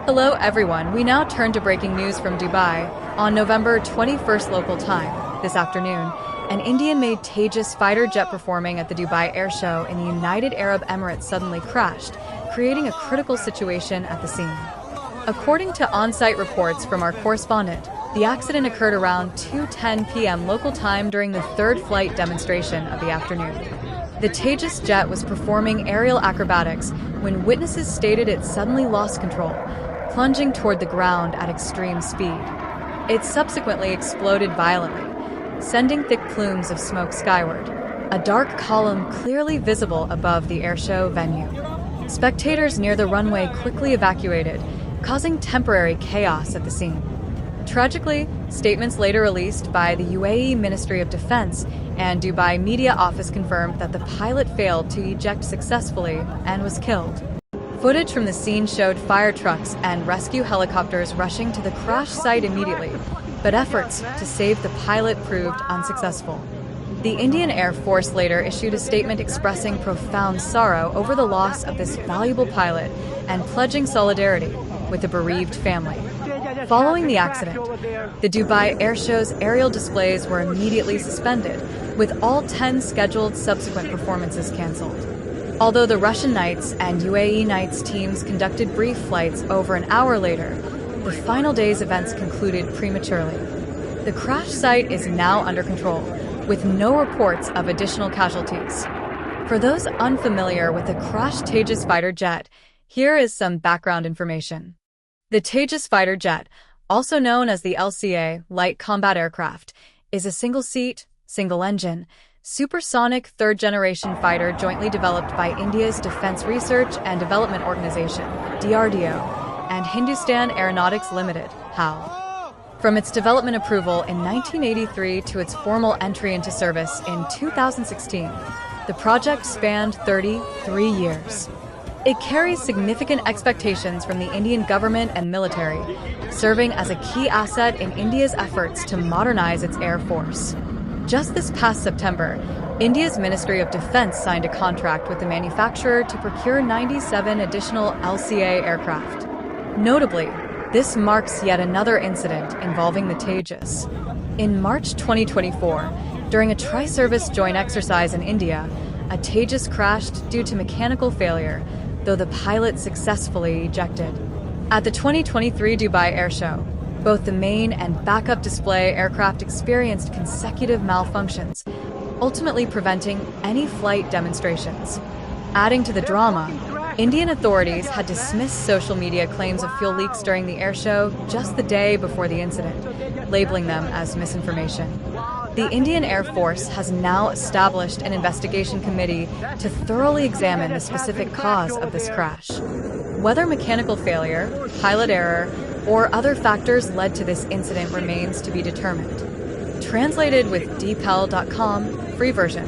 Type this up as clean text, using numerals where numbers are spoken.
Hello everyone, we now turn to breaking news from Dubai. On November 21st local time, this afternoon, an Indian-made Tejas fighter jet performing at the Dubai Air Show in the United Arab Emirates suddenly crashed, creating a critical situation at the scene. According to on-site reports from our correspondent, the accident occurred around 2:10 p.m. local time during the third flight demonstration of the afternoon. The Tejas jet was performing aerial acrobatics when witnesses stated it suddenly lost control, plunging toward the ground at extreme speed. It subsequently exploded violently, sending thick plumes of smoke skyward, a dark column clearly visible above the airshow venue. Spectators near the runway quickly evacuated, causing temporary chaos at the scene. Tragically, statements later released by the UAE Ministry of Defense and Dubai Media Office confirmed that the pilot failed to eject successfully and was killed. Footage from the scene showed fire trucks and rescue helicopters rushing to the crash site immediately, but efforts to save the pilot proved unsuccessful. The Indian Air Force later issued a statement expressing profound sorrow over the loss of this valuable pilot and pledging solidarity with the bereaved family. Following the accident, the Dubai Air Show's aerial displays were immediately suspended, with all 10 scheduled subsequent performances cancelled. Although the Russian Knights and UAE Knights teams conducted brief flights over an hour later, the final day's events concluded prematurely. The crash site is now under control, with no reports of additional casualties. For those unfamiliar with the crashed Tejas fighter jet, here is some background information. The Tejas fighter jet, also known as the LCA, Light Combat Aircraft, is a single-seat, single-engine, supersonic third-generation fighter jointly developed by India's Defence Research and Development Organization, DRDO, and Hindustan Aeronautics Limited, HAL. From its development approval in 1983 to its formal entry into service in 2016, the project spanned 33 years. It carries significant expectations from the Indian government and military, serving as a key asset in India's efforts to modernize its air force. Just this past September, India's Ministry of Defense signed a contract with the manufacturer to procure 97 additional LCA aircraft. Notably, this marks yet another incident involving the Tejas. In March 2024, during a tri-service joint exercise in India, a Tejas crashed due to mechanical failure, though the pilot successfully ejected. At the 2023 Dubai Air Show, both the main and backup display aircraft experienced consecutive malfunctions, ultimately preventing any flight demonstrations. Adding to the drama, Indian authorities had dismissed social media claims of fuel leaks during the air show just the day before the incident, labeling them as misinformation. The Indian Air Force has now established an investigation committee to thoroughly examine the specific cause of this crash. Whether mechanical failure, pilot error, or other factors led to this incident remains to be determined. Translated with dpel.com, free version.